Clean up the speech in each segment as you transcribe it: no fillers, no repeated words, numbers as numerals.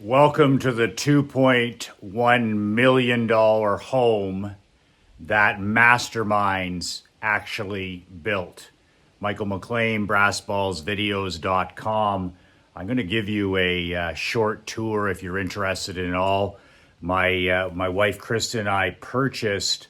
Welcome to the $2.1 million home that Masterminds actually built. Michael McLean, brassballsvideos.com. I'm going to give you a short tour if you're interested in all. My wife, Kristen, and I purchased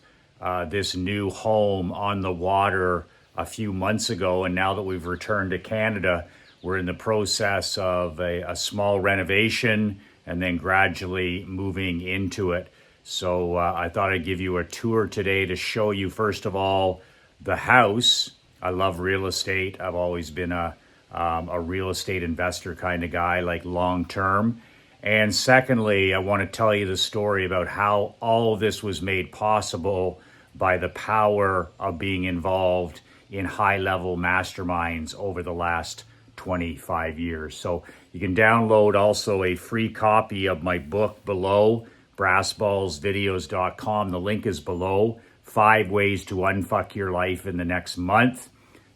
this new home on the water a few months ago, and now that we've returned to Canada, we're in the process of a small renovation and then gradually moving into it. So I thought I'd give you a tour today to show you, first of all, the house. I love real estate. I've always been a real estate investor kind of guy, like long term. And secondly, I want to tell you the story about how all of this was made possible by the power of being involved in high-level masterminds over the last 25 years. So you can download also a free copy of my book below, brassballsvideos.com. The link is below. 5 ways to unfuck your life in the next month.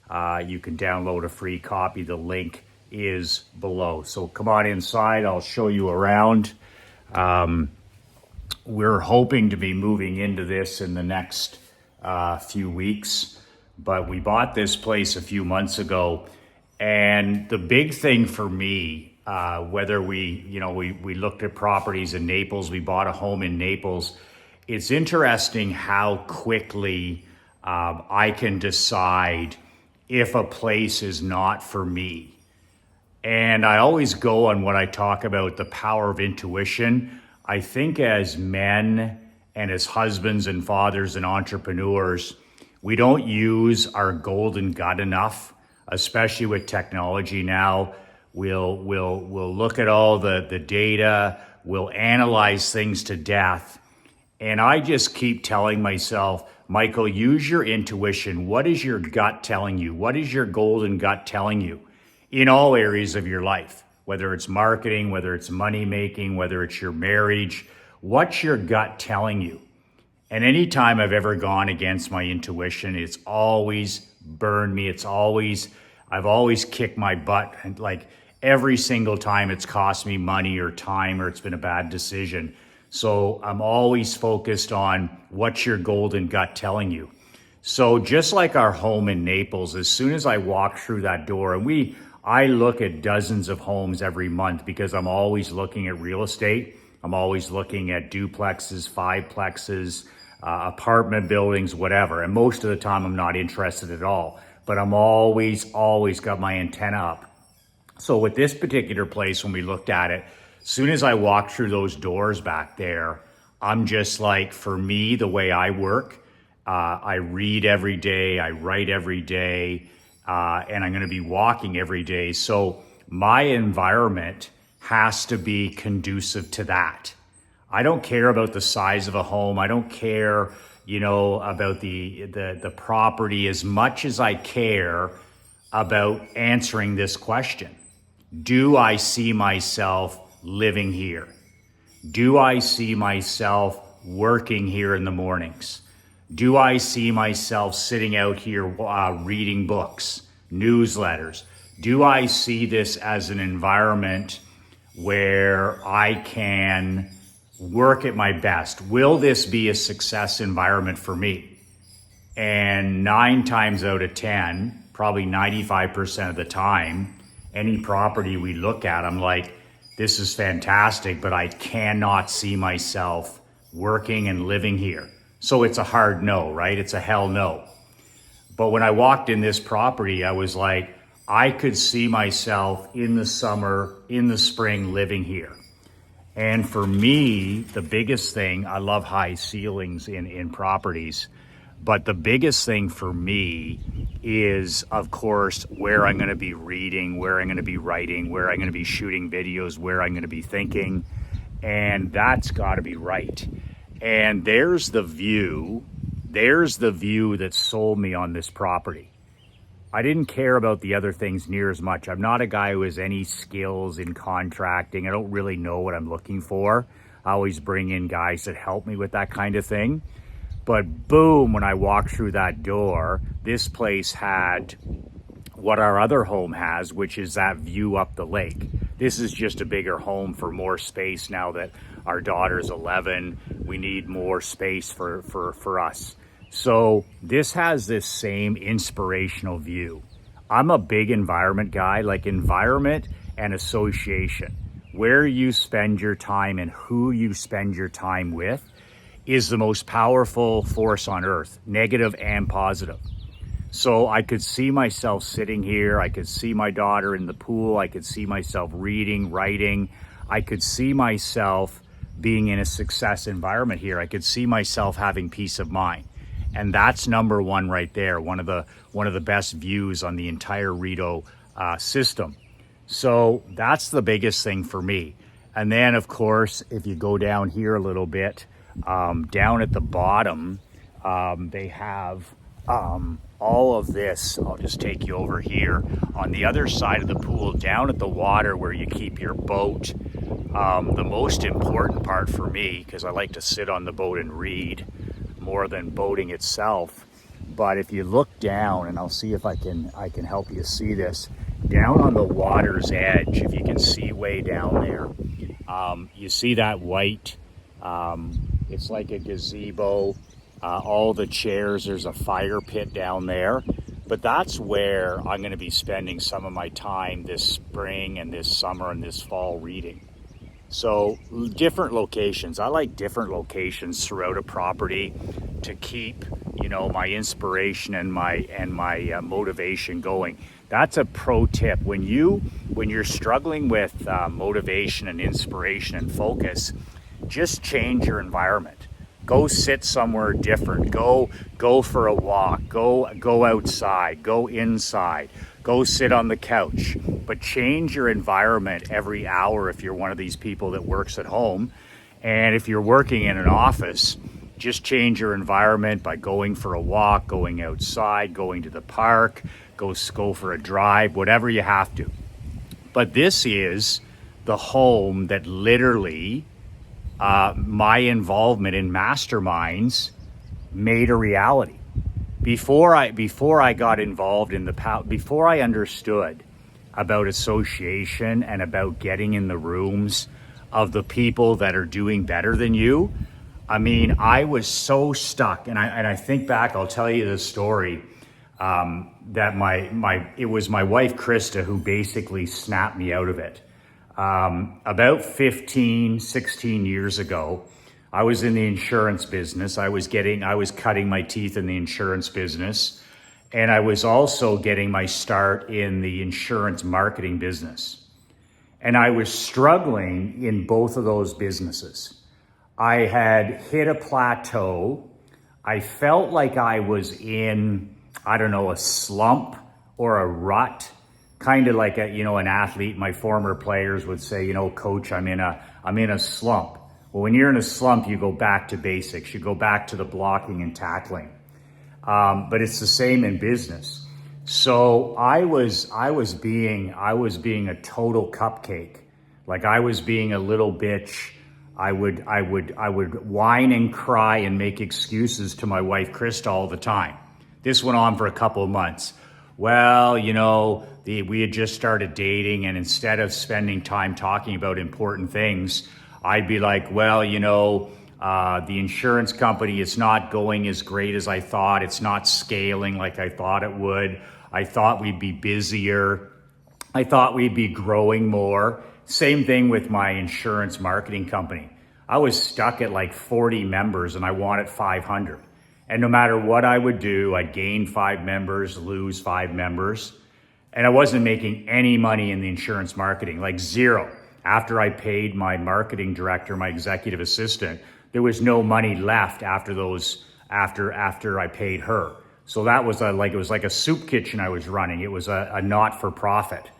You can download a free copy. The link is below. So come on inside. I'll show you around. We're hoping to be moving into this in the next few weeks, but we bought this place a few months ago. And the big thing for me, whether we looked at properties in Naples, we bought a home in Naples. It's interesting how quickly I can decide if a place is not for me. And I always go on what I talk about, the power of intuition. I think as men and as husbands and fathers and entrepreneurs, we don't use our golden gut enough, especially with technology now. We'll look at all the data, we'll analyze things to death. And I just keep telling myself, Michael, use your intuition. What is your gut telling you? What is your golden gut telling you in all areas of your life? Whether it's marketing, whether it's money making, whether it's your marriage, what's your gut telling you? And anytime I've ever gone against my intuition, it's always burned me. I've always kicked my butt, and like every single time it's cost me money or time, or it's been a bad decision. So I'm always focused on what's your golden gut telling you. So just like our home in Naples, as soon as I walk through that door, and I look at dozens of homes every month because I'm always looking at real estate. I'm always looking at duplexes, fiveplexes, apartment buildings, whatever. And most of the time I'm not interested at all, but I'm always got my antenna up. So with this particular place, when we looked at it, as soon as I walked through those doors back there, I'm just like, for me, the way I work, I read every day, I write every day, and I'm going to be walking every day. So my environment has to be conducive to that. I don't care about the size of a home. I don't care, about the property as much as I care about answering this question. Do I see myself living here? Do I see myself working here in the mornings? Do I see myself sitting out here reading books, newsletters? Do I see this as an environment where I can work at my best? Will this be a success environment for me? And 9 times out of 10, probably 95% of the time, any property we look at, I'm like, this is fantastic, but I cannot see myself working and living here. So it's a hard no, right? It's a hell no. But when I walked in this property, I was like, I could see myself in the summer, in the spring, living here. And for me, the biggest thing, I love high ceilings in properties, but the biggest thing for me is, of course, where I'm going to be reading, where I'm going to be writing, where I'm going to be shooting videos, where I'm going to be thinking, and that's got to be right. And there's the view that sold me on this property. I didn't care about the other things near as much. I'm not a guy who has any skills in contracting. I don't really know what I'm looking for. I always bring in guys that help me with that kind of thing. But boom, when I walked through that door, this place had what our other home has, which is that view up the lake. This is just a bigger home for more space now that our daughter's 11. We need more space for us. So this has this same inspirational view. I'm a big environment guy, like environment and association. Where you spend your time and who you spend your time with is the most powerful force on earth, negative and positive. So I could see myself sitting here. I could see my daughter in the pool. I could see myself reading, writing. I could see myself being in a success environment here. I could see myself having peace of mind. And that's number one right there. One of the best views on the entire Rideau system. So that's the biggest thing for me. And then of course, if you go down here a little bit, down at the bottom, they have all of this. I'll just take you over here on the other side of the pool, down at the water where you keep your boat. The most important part for me, because I like to sit on the boat and read more than boating itself. But if you look down, and I'll see if I can help you see this, down on the water's edge, if you can see way down there, you see that white, it's like a gazebo, all the chairs, there's a fire pit down there. But that's where I'm going to be spending some of my time this spring and this summer and this fall reading. So different locations. I like different locations throughout a property to keep, my inspiration and my motivation going. That's a pro tip. When you're struggling with motivation and inspiration and focus, just change your environment. Go sit somewhere different. Go for a walk. Go outside. Go inside. Go sit on the couch. But change your environment every hour if you're one of these people that works at home. And if you're working in an office, just change your environment by going for a walk, going outside, going to the park, go for a drive, whatever you have to. But this is the home that literally my involvement in Masterminds made a reality. Before I got involved in before I understood about association and about getting in the rooms of the people that are doing better than you, I was so stuck. And I think back, I'll tell you the story, that it was my wife, Krista, who basically snapped me out of it. About 15, 16 years ago, I was in the insurance business. I was cutting my teeth in the insurance business. And I was also getting my start in the insurance marketing business. And I was struggling in both of those businesses. I had hit a plateau. I felt like I was in, a slump or a rut, kind of like an athlete. My former players would say, coach, I'm in a slump. Well, when you're in a slump, you go back to basics. You go back to the blocking and tackling. But it's the same in business. So I was being a total cupcake. Like I was being a little bitch. I would whine and cry and make excuses to my wife, Krista, all the time. This went on for a couple of months. Well, we had just started dating, and instead of spending time talking about important things, I'd be like, well, the insurance company is not going as great as I thought. It's not scaling like I thought it would. I thought we'd be busier. I thought we'd be growing more. Same thing with my insurance marketing company. I was stuck at like 40 members and I wanted 500. And no matter what I would do, I'd gain 5 members, lose 5 members. And I wasn't making any money in the insurance marketing, like zero. After I paid my marketing director, my executive assistant, there was no money left after I paid her. So that was it was like a soup kitchen I was running. It was a not-for-profit.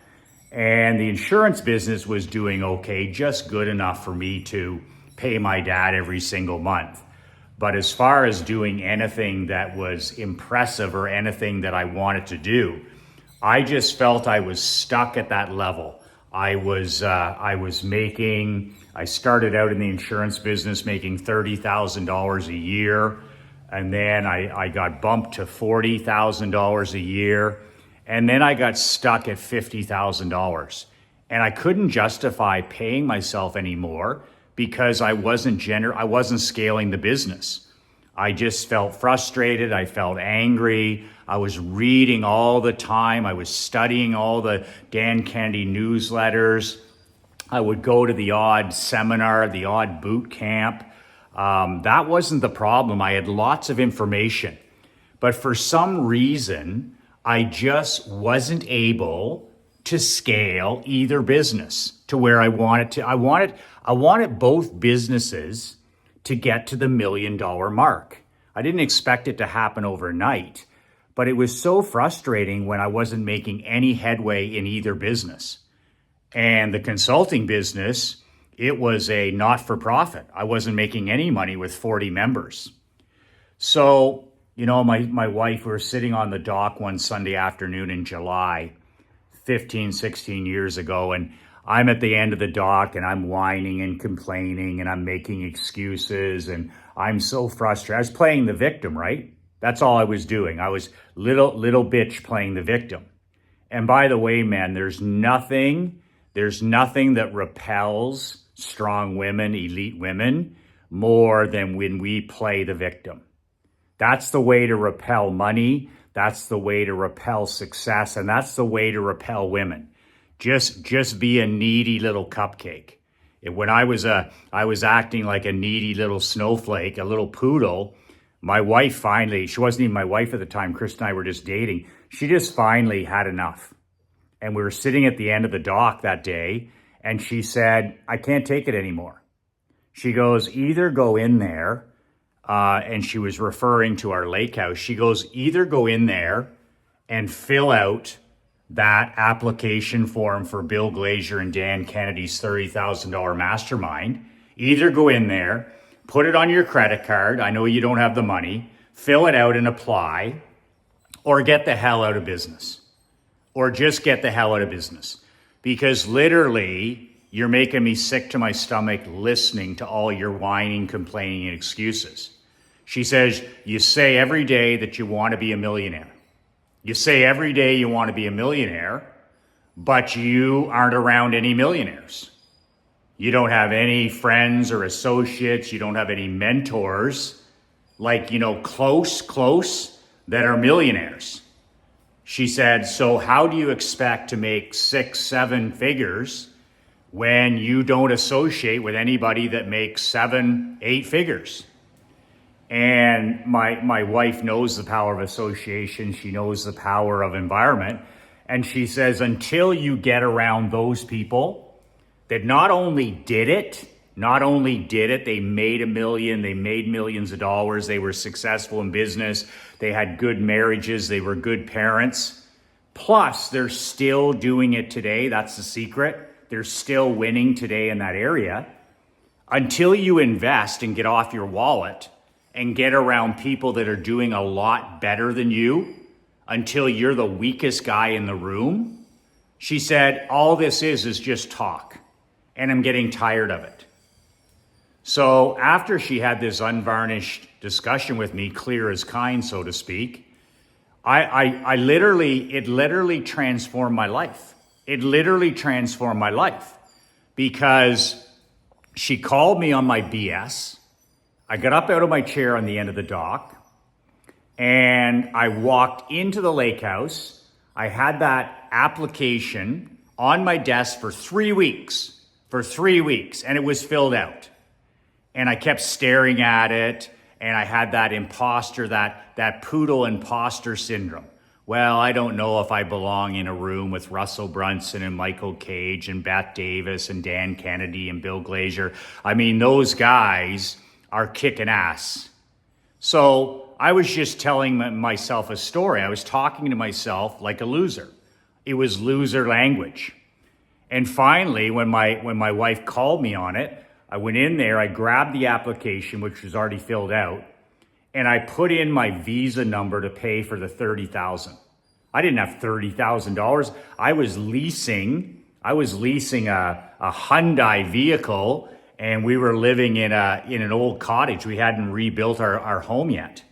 And the insurance business was doing okay, just good enough for me to pay my dad every single month. But as far as doing anything that was impressive or anything that I wanted to do, I just felt I was stuck at that level. I started out in the insurance business making $30,000 a year. And then I got bumped to $40,000 a year. And then I got stuck at $50,000. And I couldn't justify paying myself anymore because I wasn't scaling the business. I just felt frustrated. I felt angry. I was reading all the time. I was studying all the Dan Kennedy newsletters. I would go to the odd seminar, the odd boot camp. That wasn't the problem. I had lots of information. But for some reason, I just wasn't able to scale either business to where I wanted to. I wanted both businesses to get to the $1 million mark. I didn't expect it to happen overnight, but it was so frustrating when I wasn't making any headway in either business. And the consulting business, it was a not-for-profit. I wasn't making any money with 40 members. So, my wife, we were sitting on the dock one Sunday afternoon in July, 15, 16 years ago, and I'm at the end of the dock and I'm whining and complaining and I'm making excuses and I'm so frustrated. I was playing the victim, right? That's all I was doing. I was little bitch playing the victim. And by the way, man, there's nothing that repels strong women, elite women, more than when we play the victim. That's the way to repel money. That's the way to repel success. And that's the way to repel women. Just be a needy little cupcake. When I was acting like a needy little snowflake, a little poodle, my wife finally, she wasn't even my wife at the time, Chris and I were just dating, she just finally had enough. And we were sitting at the end of the dock that day, and she said, I can't take it anymore. She goes, either go in there, and she was referring to our lake house. She goes, either go in there and fill out that application form for Bill Glazier and Dan Kennedy's $30,000 mastermind. Either go in there, put it on your credit card. I know you don't have the money. Fill it out and apply, or get the hell out of business. Or just get the hell out of business. Because literally, you're making me sick to my stomach listening to all your whining, complaining, and excuses. She says, you say every day that you want to be a millionaire. You say every day you want to be a millionaire, but you aren't around any millionaires. You don't have any friends or associates. You don't have any mentors, like, close that are millionaires. She said, so how do you expect to make 6, 7 figures when you don't associate with anybody that makes 7, 8 figures? And my wife knows the power of association. She knows the power of environment. And she says, until you get around those people that not only did it, they made $1 million, they made millions of dollars, they were successful in business, they had good marriages, they were good parents. Plus, they're still doing it today. That's the secret. They're still winning today in that area. Until you invest and get off your wallet and get around people that are doing a lot better than you, until you're the weakest guy in the room, she said, all this is just talk. And I'm getting tired of it. So after she had this unvarnished discussion with me, clear as kind, so to speak, it literally transformed my life. It literally transformed my life because she called me on my BS. I got up out of my chair on the end of the dock and I walked into the lake house. I had that application on my desk for 3 weeks. And it was filled out. And I kept staring at it, and I had that imposter, that poodle imposter syndrome. Well, I don't know if I belong in a room with Russell Brunson and Michael Cage and Bette Davis and Dan Kennedy and Bill Glazier. I mean, those guys are kicking ass. So I was just telling myself a story. I was talking to myself like a loser. It was loser language. And finally, when my wife called me on it, I went in there, I grabbed the application, which was already filled out, and I put in my Visa number to pay for the $30,000. I didn't have $30,000. I was leasing a Hyundai vehicle, and we were living in an old cottage. We hadn't rebuilt our home yet.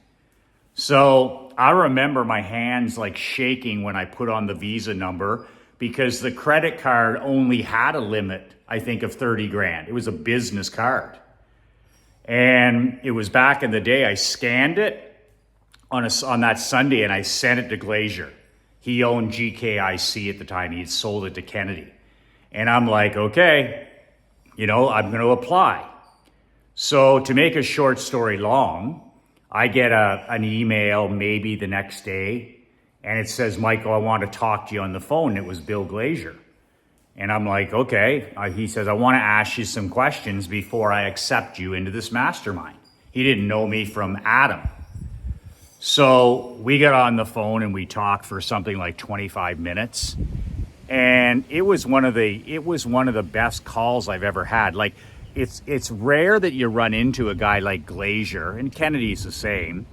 So I remember my hands like shaking when I put on the Visa number because the credit card only had a limit, I think, of 30 grand. It was a business card. And it was back in the day, I scanned it on that Sunday and I sent it to Glazier. He owned GKIC at the time. He had sold it to Kennedy. And I'm like, okay, I'm going to apply. So to make a short story long, I get an email maybe the next day, and it says, Michael, I want to talk to you on the phone. It was Bill Glazier. And I'm like, okay. He says, I want to ask you some questions before I accept you into this mastermind. He didn't know me from Adam. So we got on the phone and we talked for something like 25 minutes. And it was one of the best calls I've ever had. Like, it's rare that you run into a guy like Glazier, and Kennedy's the same,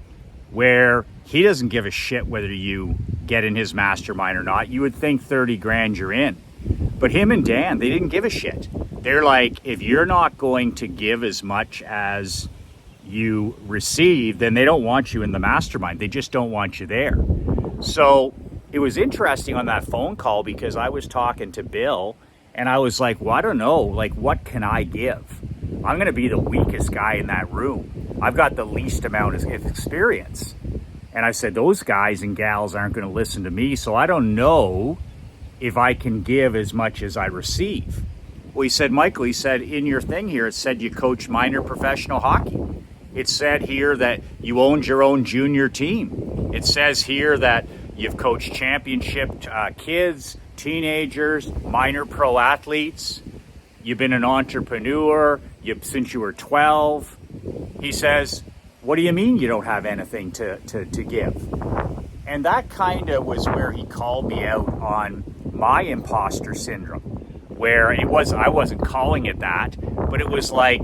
where he doesn't give a shit whether you get in his mastermind or not. You would think 30 grand you're in. But him and Dan, they didn't give a shit. They're like, if you're not going to give as much as you receive, then they don't want you in the mastermind. They just don't want you there. So it was interesting on that phone call because I was talking to Bill and I was like, well, I don't know, like, what can I give? I'm going to be the weakest guy in that room. I've got the least amount of experience. And I said, those guys and gals aren't going to listen to me, so I don't know if I can give as much as I receive. Well, he said, Michael, in your thing here, it said you coach minor professional hockey. It said here that you owned your own junior team. It says here that you've coached championship kids, teenagers, minor pro athletes. You've been an entrepreneur since you were 12. He says, what do you mean you don't have anything to give? And that kind of was where he called me out on my imposter syndrome, where I wasn't calling it that, but it was like,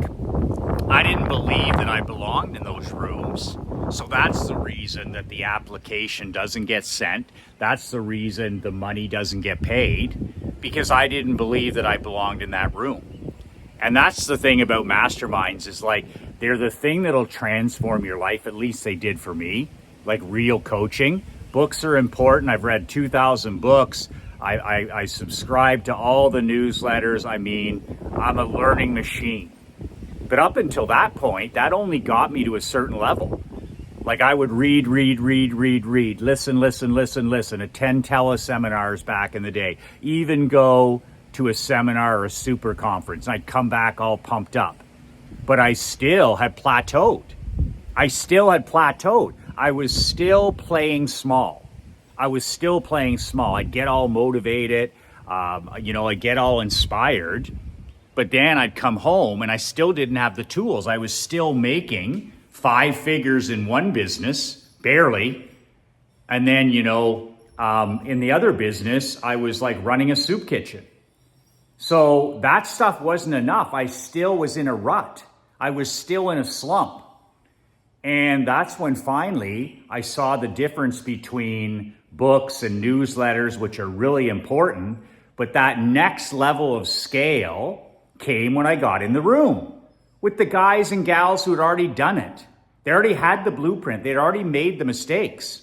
I didn't believe that I belonged in those rooms. So that's the reason that the application doesn't get sent. That's the reason the money doesn't get paid, because I didn't believe that I belonged in that room. And that's the thing about masterminds, is like, they're the thing that'll transform your life. At least they did for me, like real coaching. Books are important. I've read 2,000 books. I subscribe to all the newsletters. I mean, I'm a learning machine. But up until that point, that only got me to a certain level. Like, I would read, listen, attend teleseminars back in the day, even go to a seminar or a super conference, and I'd come back all pumped up. But I still had plateaued. I was still playing small. I'd get all motivated, I'd get all inspired. But then I'd come home and I still didn't have the tools. I was still making 5 figures in one business, barely. And then, in the other business, I was like running a soup kitchen. So that stuff wasn't enough. I still was in a rut. I was still in a slump. And that's when finally I saw the difference between books and newsletters, which are really important. But that next level of scale came when I got in the room with the guys and gals who had already done it. They already had the blueprint. They'd already made the mistakes.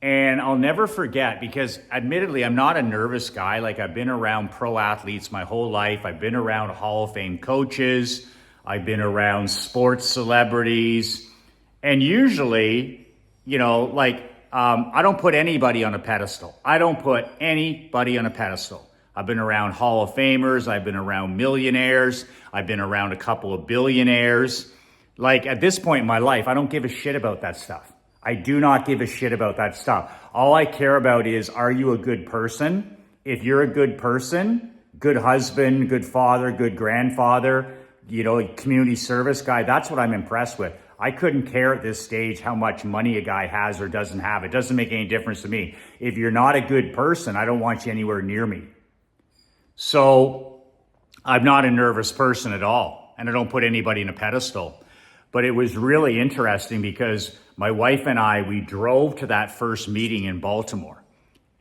And I'll never forget, because admittedly, I'm not a nervous guy. Like, I've been around pro athletes my whole life. I've been around Hall of Fame coaches. I've been around sports celebrities. And usually, I don't put anybody on a pedestal. I've been around Hall of Famers. I've been around millionaires. I've been around a couple of billionaires. Like, at this point in my life, I don't give a shit about that stuff. I do not give a shit about that stuff. All I care about is, are you a good person? If you're a good person, good husband, good father, good grandfather, community service guy, that's what I'm impressed with. I couldn't care at this stage how much money a guy has or doesn't have. It doesn't make any difference to me. If you're not a good person, I don't want you anywhere near me. So I'm not a nervous person at all, and I don't put anybody in a pedestal. But it was really interesting because my wife and I, we drove to that first meeting in Baltimore.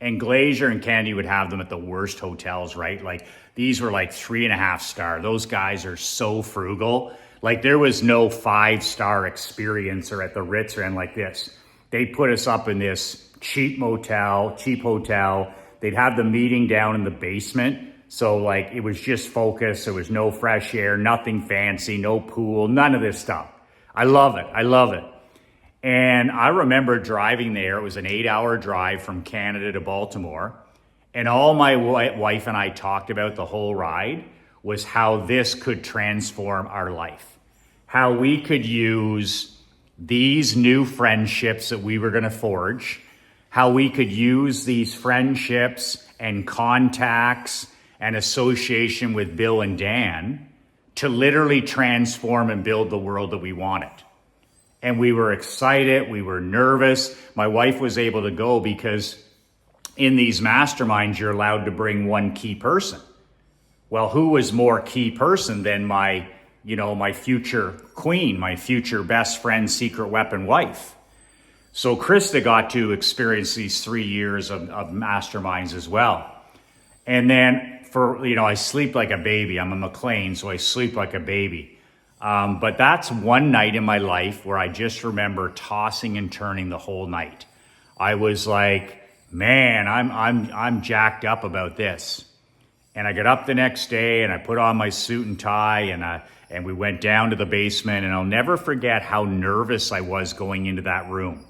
And Glazier and Candy would have them at the worst hotels, right? Like, these were like 3.5 star. Those guys are so frugal. Like, there was no 5-star experience or at the Ritz or anything like this. They put us up in this cheap hotel. They'd have the meeting down in the basement. So like it was just focused. There was no fresh air, nothing fancy, no pool, none of this stuff. I love it. I love it. And I remember driving there. It was an 8-hour drive from Canada to Baltimore. And all my wife and I talked about the whole ride was how this could transform our life. How we could use these new friendships that we were going to forge, how we could use these friendships and contacts and association with Bill and Dan to literally transform and build the world that we wanted. And we were excited, we were nervous. My wife was able to go because in these masterminds, you're allowed to bring one key person. Well, who was more key person than my future queen, my future best friend, secret weapon wife? So Krista got to experience these 3 years of masterminds as well. And then I sleep like a baby. I'm a McLean, so I sleep like a baby. But that's one night in my life where I just remember tossing and turning the whole night. I was like, man, I'm jacked up about this. And I got up the next day and I put on my suit and tie and we went down to the basement, and I'll never forget how nervous I was going into that room.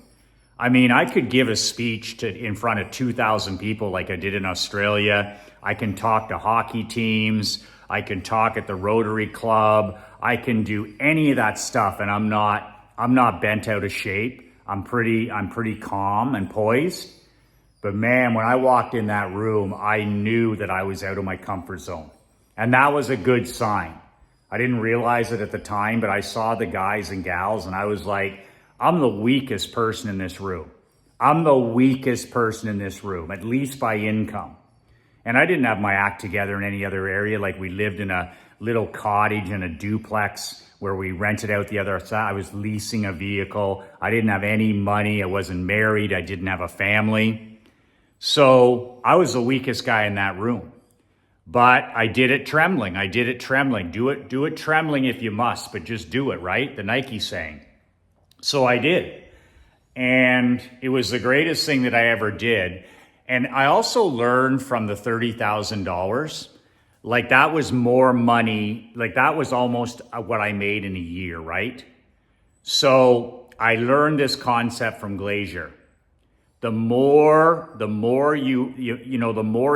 I mean, I could give a speech in front of 2,000 people like I did in Australia. I can talk to hockey teams. I can talk at the Rotary Club. I can do any of that stuff, and I'm not bent out of shape. I'm pretty calm and poised. But man, when I walked in that room, I knew that I was out of my comfort zone. And that was a good sign. I didn't realize it at the time, but I saw the guys and gals and I was like, I'm the weakest person in this room. I'm the weakest person in this room, at least by income. And I didn't have my act together in any other area. Like we lived in a little cottage in a duplex where we rented out the other side. I was leasing a vehicle. I didn't have any money. I wasn't married. I didn't have a family. So I was the weakest guy in that room. But I did it trembling. Do it trembling if you must, but just do it, right? The Nike saying. So I did. And it was the greatest thing that I ever did. And I also learned from the $30,000, like that was more money, like that was almost what I made in a year, right? So I learned this concept from Glazier. The more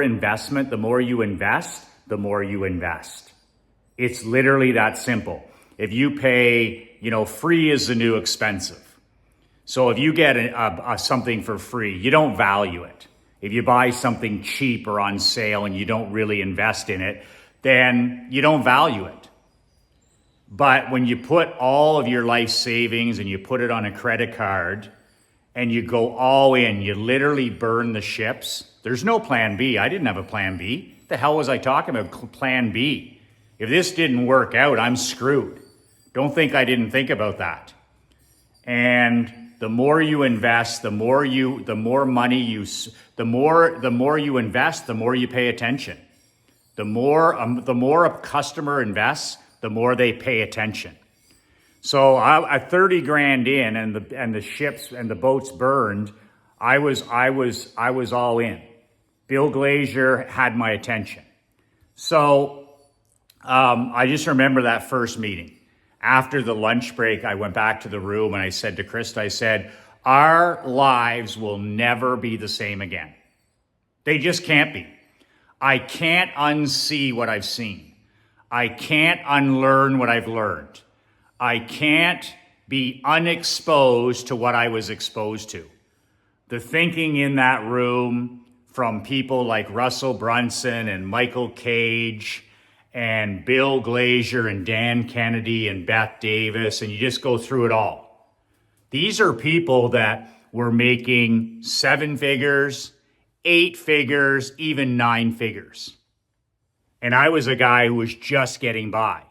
investment, the more you invest, the more you invest. It's literally that simple. If you pay, free is the new expensive. So if you get something for free, you don't value it. If you buy something cheap or on sale and you don't really invest in it, then you don't value it. But when you put all of your life savings and you put it on a credit card, and you go all in, you literally burn the ships. There's no plan B. I didn't have a plan B. What the hell was I talking about plan B? If this didn't work out, I'm screwed. Don't think I didn't think about that. And the more you invest, the more you invest, the more you pay attention. The more a customer invests, the more they pay attention. So at 30 grand in and the ships and the boats burned, I was all in. Bill Glazier had my attention. So I just remember that first meeting. After the lunch break, I went back to the room and I said to Krista, our lives will never be the same again. They just can't be. I can't unsee what I've seen. I can't unlearn what I've learned. I can't be unexposed to what I was exposed to. The thinking in that room from people like Russell Brunson and Michael Cage and Bill Glazier and Dan Kennedy and Beth Davis, and you just go through it all. These are people that were making 7 figures, 8 figures, even 9 figures. And I was a guy who was just getting by.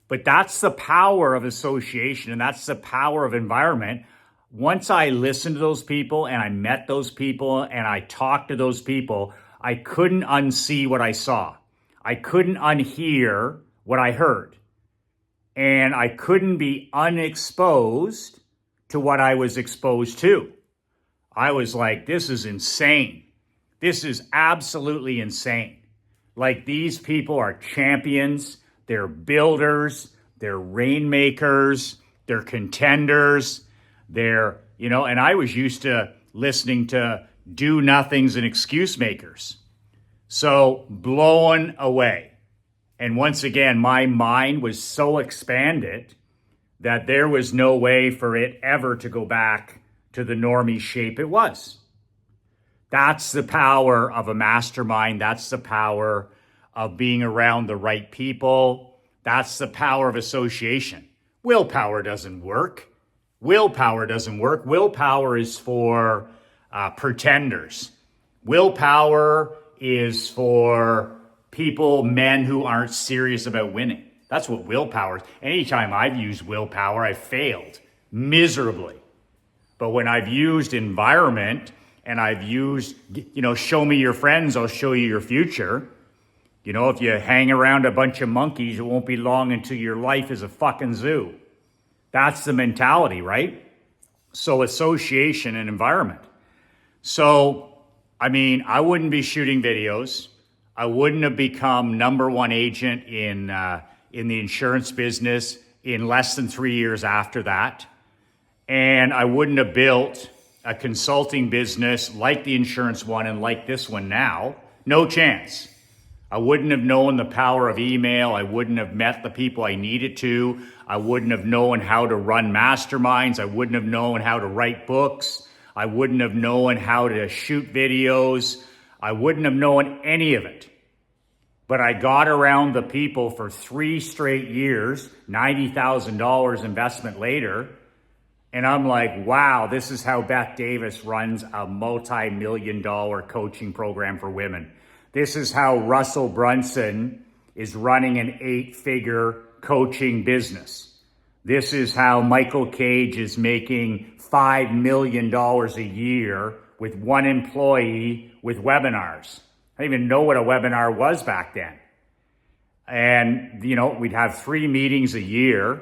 But that's the power of association, and that's the power of environment. Once I listened to those people and I met those people and I talked to those people, I couldn't unsee what I saw. I couldn't unhear what I heard. And I couldn't be unexposed to what I was exposed to. I was like, this is insane. This is absolutely insane. Like, these people are champions, they're builders, they're rainmakers, they're contenders, and I was used to listening to do nothings and excuse makers. So, blown away. And once again, my mind was so expanded that there was no way for it ever to go back to the normie shape it was. That's the power of a mastermind. That's the power of being around the right people. That's the power of association. Willpower doesn't work. Willpower doesn't work. Willpower is for pretenders. Willpower is for people, men who aren't serious about winning. That's what willpower is. Anytime I've used willpower, I've failed miserably. But when I've used environment and I've used, show me your friends, I'll show you your future. If you hang around a bunch of monkeys, it won't be long until your life is a fucking zoo. That's the mentality, right? So association and environment. So, I wouldn't be shooting videos. I wouldn't have become number one agent in the insurance business in less than 3 years after that. And I wouldn't have built a consulting business like the insurance one and like this one now. No chance. I wouldn't have known the power of email. I wouldn't have met the people I needed to. I wouldn't have known how to run masterminds. I wouldn't have known how to write books. I wouldn't have known how to shoot videos. I wouldn't have known any of it. But I got around the people for 3 straight years, $90,000 investment later. And I'm like, wow, this is how Beth Davis runs a multi-million-dollar coaching program for women. This is how Russell Brunson is running an 8-figure coaching business. This is how Michael Cage is making $5 million a year with one employee with webinars. I didn't even know what a webinar was back then. And, we'd have 3 meetings a year.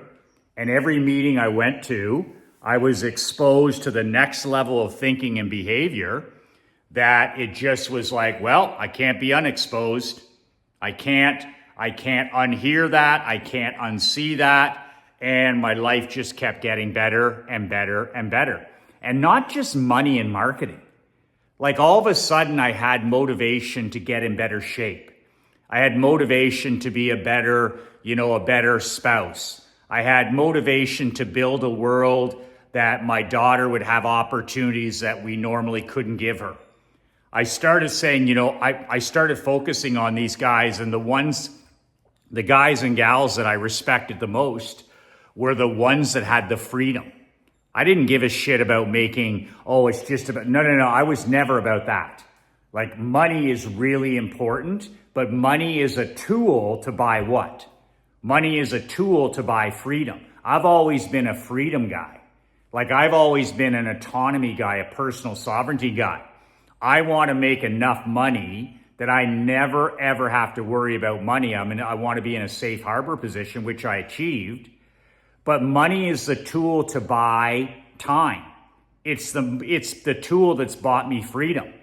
And every meeting I went to, I was exposed to the next level of thinking and behavior that it just was like, well, I can't be unexposed. I can't unhear that. I can't unsee that. And my life just kept getting better and better and better. And not just money and marketing. Like, all of a sudden I had motivation to get in better shape. I had motivation to be a better spouse. I had motivation to build a world that my daughter would have opportunities that we normally couldn't give her. I started saying, I started focusing on these guys, and the guys and gals that I respected the most were the ones that had the freedom. I didn't give a shit about making, it's just about, no. I was never about that. Like, money is really important, but money is a tool to buy what? Money is a tool to buy freedom. I've always been a freedom guy. Like, I've always been an autonomy guy, a personal sovereignty guy. I want to make enough money that I never, ever have to worry about money. I want to be in a safe harbor position, which I achieved. But money is the tool to buy time. It's the tool that's bought me freedom.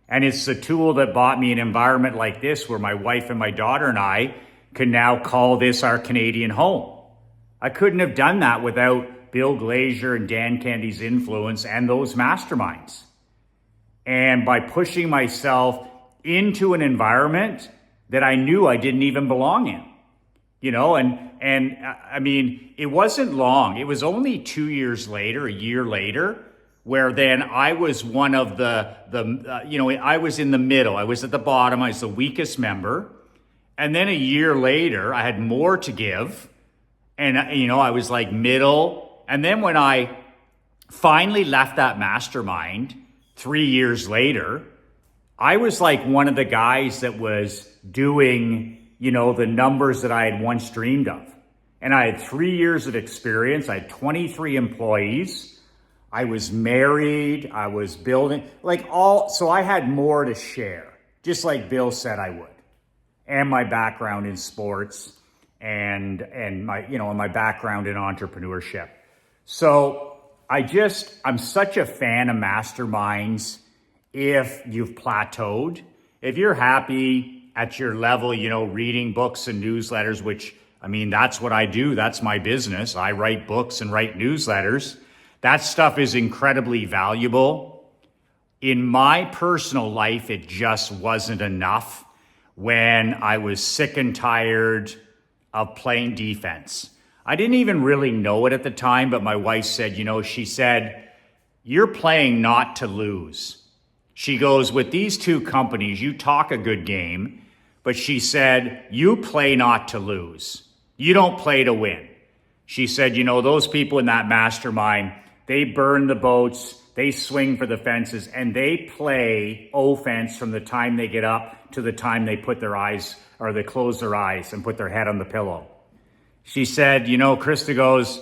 And it's the tool that bought me an environment like this, where my wife and my daughter and I can now call this our Canadian home. I couldn't have done that without Bill Glazier and Dan Kennedy's influence and those masterminds. And by pushing myself into an environment that I knew I didn't even belong in, it wasn't long. It was only 2 years later, a year later, where then I was one of I was in the middle. I was at the bottom. I was the weakest member. And then a year later, I had more to give. And, I was like middle. And then when I finally left that mastermind 3 years later, I was like one of the guys that was doing, the numbers that I had once dreamed of. And I had 3 years of experience. I had 23 employees. I was married. I was building so I had more to share, just like Bill said I would. And my background in sports and my, my background in entrepreneurship. So I'm such a fan of masterminds if you've plateaued. If you're happy at your level, reading books and newsletters, which, that's what I do. That's my business. I write books and write newsletters. That stuff is incredibly valuable. In my personal life, it just wasn't enough when I was sick and tired of playing defense. I didn't even really know it at the time, but my wife said, she said, you're playing not to lose. She goes, with these two companies, you talk a good game, but she said, you play not to lose. You don't play to win. She said, those people in that mastermind, they burn the boats, they swing for the fences, and they play offense from the time they get up to the time they put their eyes, or they close their eyes and put their head on the pillow. She said, Krista goes,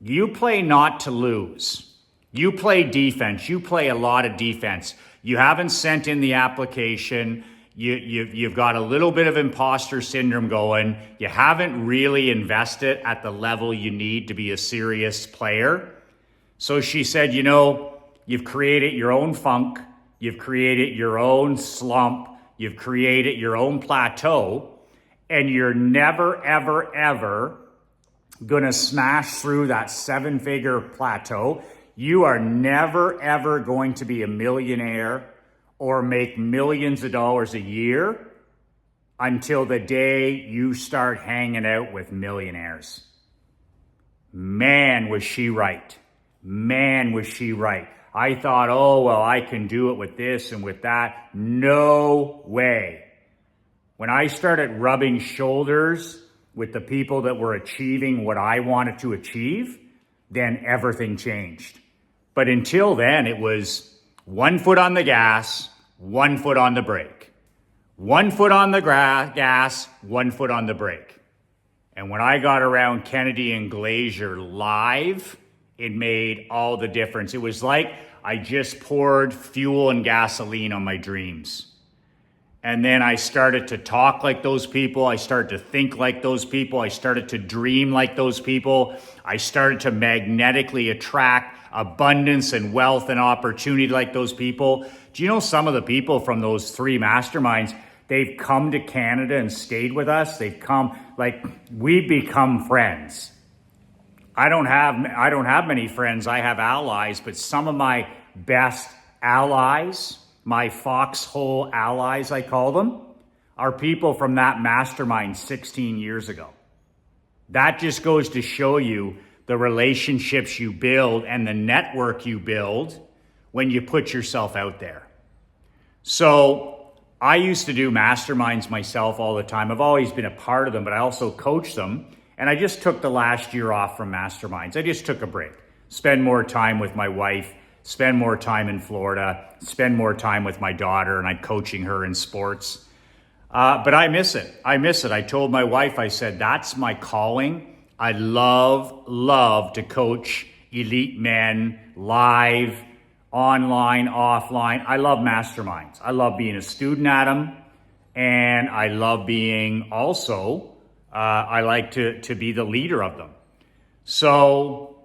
you play not to lose. You play defense. You play a lot of defense. You haven't sent in the application. You've got a little bit of imposter syndrome going. You haven't really invested at the level you need to be a serious player. So she said, you've created your own funk. You've created your own slump. You've created your own plateau. And you're never, ever, ever going to smash through that 7-figure plateau. You are never, ever going to be a millionaire or make millions of dollars a year until the day you start hanging out with millionaires. Man, was she right. Man, was she right. I thought, I can do it with this and with that. No way. When I started rubbing shoulders with the people that were achieving what I wanted to achieve, then everything changed. But until then, it was 1 foot on the gas, 1 foot on the brake. 1 foot on the gas, 1 foot on the brake. And when I got around Kennedy and Glazier live, it made all the difference. It was like I just poured fuel and gasoline on my dreams. And then I started to talk like those people. I started to think like those people. I started to dream like those people. I started to magnetically attract abundance and wealth and opportunity like those people. Do you know some of the people from those 3 masterminds, they've come to Canada and stayed with us. They've come, we've become friends. I don't have many friends. I have allies, but some of my best allies, my foxhole allies, I call them, are people from that mastermind 16 years ago. That just goes to show you the relationships you build and the network you build when you put yourself out there. So I used to do masterminds myself all the time. I've always been a part of them, but I also coach them. And I just took the last year off from masterminds. I just took a break, spend more time with my wife, spend more time in Florida, spend more time with my daughter, and I'm coaching her in sports. But I miss it. I told my wife, I said, that's my calling. I love to coach elite men live, online, offline. I love masterminds. I love being a student at them. And I love being also, I like to be the leader of them. So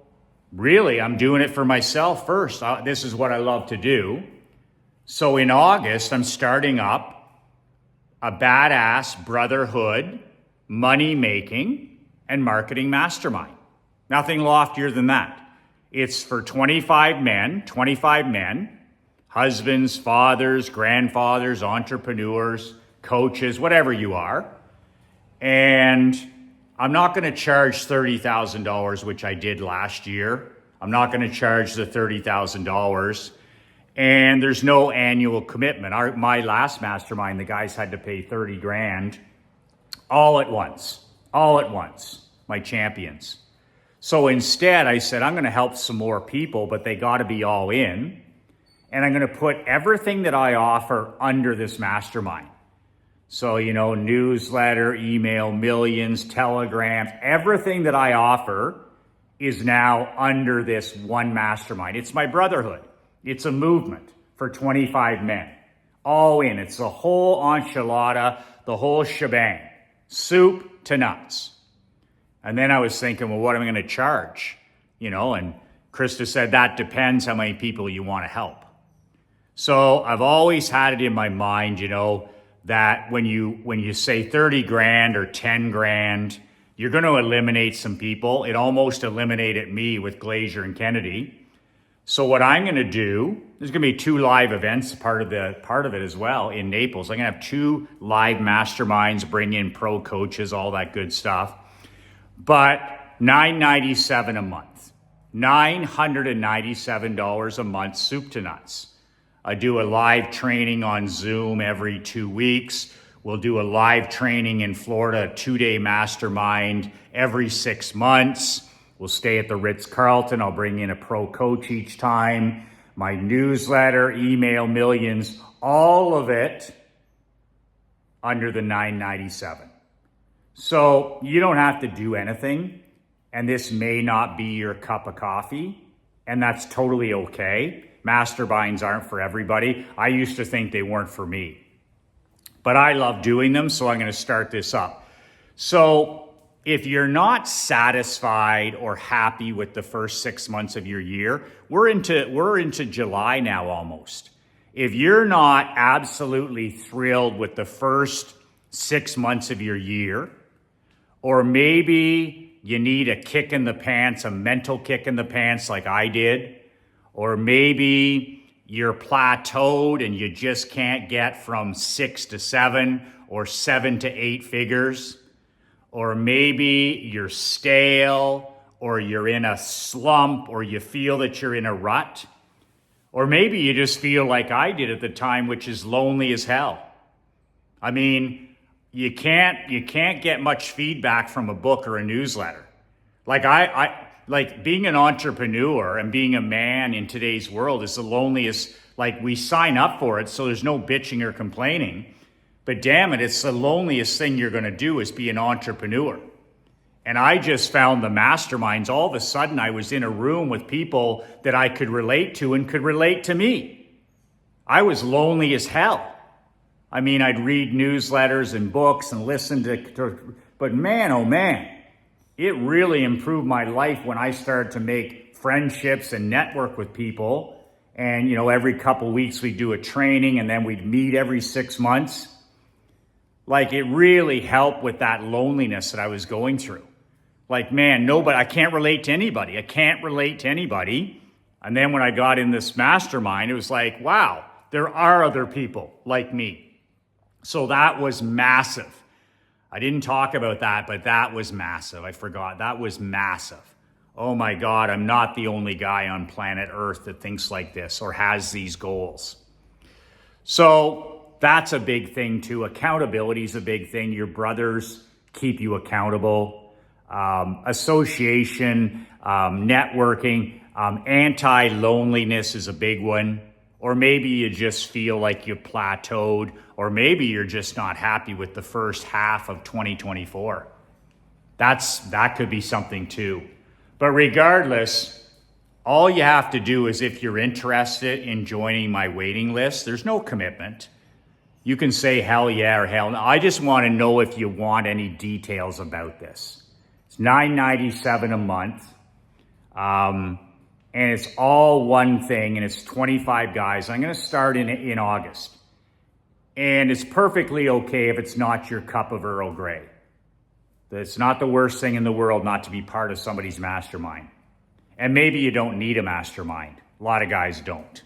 really, I'm doing it for myself first. This is what I love to do. So in August, I'm starting up a badass brotherhood, money-making, and marketing mastermind. Nothing loftier than that. It's for 25 men, husbands, fathers, grandfathers, entrepreneurs, coaches, whatever you are. And I'm not going to charge $30,000, which I did last year. I'm not going to charge the $30,000. And there's no annual commitment. My last mastermind, the guys had to pay 30 grand all at once, my champions. So instead, I said, I'm going to help some more people, but they got to be all in. And I'm going to put everything that I offer under this mastermind. So, newsletter, email, millions, telegrams, everything that I offer is now under this one mastermind. It's my brotherhood. It's a movement for 25 men. All in. It's the whole enchilada, the whole shebang. Soup to nuts. And then I was thinking, well, what am I going to charge? And Krista said, that depends how many people you want to help. So I've always had it in my mind, that when you say 30 grand or 10 grand, you're going to eliminate some people. It almost eliminated me with Glazier and Kennedy. So what I'm going to do, there's going to be 2 live events, part of it as well, in Naples. I'm going to have 2 live masterminds, bring in pro coaches, all that good stuff. But $997 a month, $997 a month, soup to nuts. I do a live training on Zoom every 2 weeks. We'll do a live training in Florida, a 2-day mastermind every 6 months. We'll stay at the Ritz-Carlton. I'll bring in a pro coach each time. My newsletter, email, millions, all of it under the $997. So you don't have to do anything, and this may not be your cup of coffee, and that's totally okay. Masterminds aren't for everybody. I used to think they weren't for me, but I love doing them, so I'm going to start this up. So if you're not satisfied or happy with the first 6 months of your year, we're into July now almost. If you're not absolutely thrilled with the first 6 months of your year, or maybe you need a kick in the pants, a mental kick in the pants like I did, or maybe you're plateaued and you just can't get from 6 to 7 or 7 to 8 figures, or maybe you're stale, or you're in a slump, or you feel that you're in a rut, or maybe you just feel like I did at the time, which is lonely as hell. I mean, you can't get much feedback from a book or a newsletter. Like like being an entrepreneur and being a man in today's world is the loneliest. Like, we sign up for it, so there's no bitching or complaining. But damn it, it's the loneliest thing you're going to do is be an entrepreneur. And I just found the masterminds. All of a sudden, I was in a room with people that I could relate to and could relate to me. I was lonely as hell. I mean, I'd read newsletters and books and listen to but man, oh man, it really improved my life when I started to make friendships and network with people. And, every couple weeks we'd do a training, and then we'd meet every 6 months. Like, it really helped with that loneliness that I was going through. Like, man, I can't relate to anybody. I can't relate to anybody. And then when I got in this mastermind, it was like, wow, there are other people like me. So that was massive. I didn't talk about that, but that was massive. I forgot. That was massive. Oh my God, I'm not the only guy on planet Earth that thinks like this or has these goals. So that's a big thing too. Accountability is a big thing. Your brothers keep you accountable. Association, networking, anti-loneliness is a big one. Or maybe you just feel like you plateaued, or maybe you're just not happy with the first half of 2024. That could be something too. But regardless, all you have to do is, if you're interested in joining my waiting list, there's no commitment. You can say hell yeah or hell no. I just want to know if you want any details about this. It's $997 a month. And it's all one thing, and it's 25 guys. I'm going to start in August. And it's perfectly okay if it's not your cup of Earl Grey. It's not the worst thing in the world not to be part of somebody's mastermind. And maybe you don't need a mastermind. A lot of guys don't.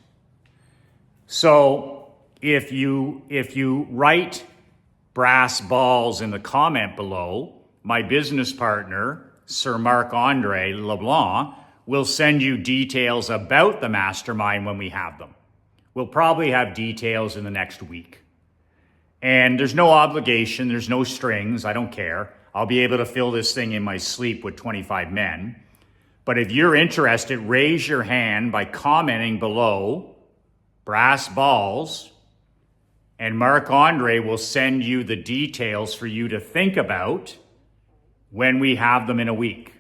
So if you write brass balls in the comment below, my business partner, Sir Marc-Andre Leblanc, will send you details about the mastermind when we have them. We'll probably have details in the next week. And there's no obligation, there's no strings, I don't care. I'll be able to fill this thing in my sleep with 25 men. But if you're interested, raise your hand by commenting below, brass balls, and Marc-Andre will send you the details for you to think about when we have them in a week.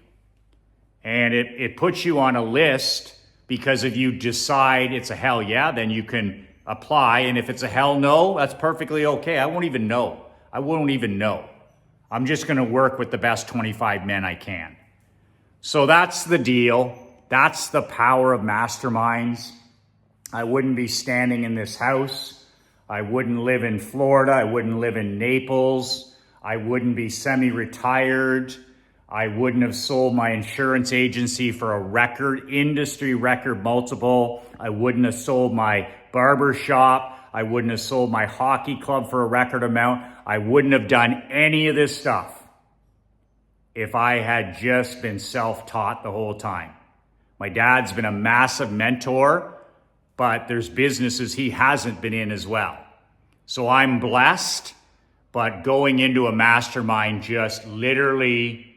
And it puts you on a list, because if you decide it's a hell yeah, then you can apply. And if it's a hell no, that's perfectly okay. I won't even know. I'm just going to work with the best 25 men I can. So that's the deal. That's the power of masterminds. I wouldn't be standing in this house. I wouldn't live in Florida. I wouldn't live in Naples. I wouldn't be semi-retired. I wouldn't have sold my insurance agency for a industry record multiple. I wouldn't have sold my barber shop. I wouldn't have sold my hockey club for a record amount. I wouldn't have done any of this stuff if I had just been self-taught the whole time. My dad's been a massive mentor, but there's businesses he hasn't been in as well. So I'm blessed, but going into a mastermind just literally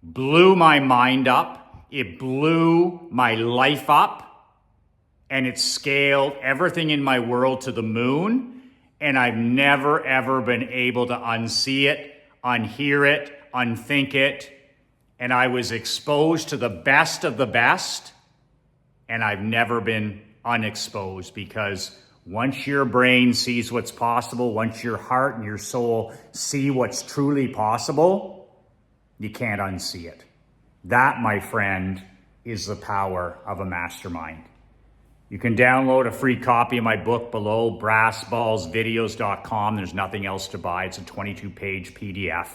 blew my mind up. It blew my life up, and it scaled everything in my world to the moon. And I've never, ever been able to unsee it, unhear it, unthink it. And I was exposed to the best of the best, and I've never been unexposed, because once your brain sees what's possible, once your heart and your soul see what's truly possible, you can't unsee it. That, my friend, is the power of a mastermind. You can download a free copy of my book below, brassballsvideos.com. There's nothing else to buy. It's a 22-page PDF.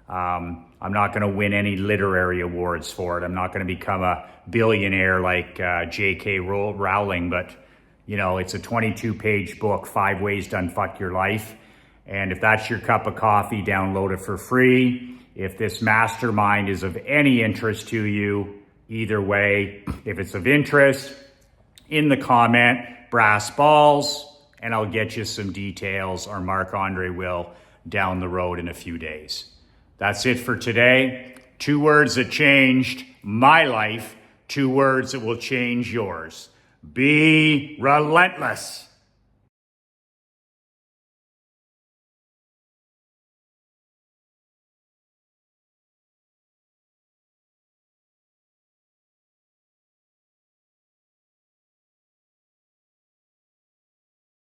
I'm not going to win any literary awards for it. I'm not going to become a billionaire like J.K. Rowling, but it's a 22-page book, 5 ways to unfuck your life. And if that's your cup of coffee, download it for free. If this mastermind is of any interest to you, either way, if it's of interest, in the comment, brass balls, and I'll get you some details, or Marc-Andre will, down the road in a few days. That's it for today. 2 words that changed my life, 2 words that will change yours. Be relentless.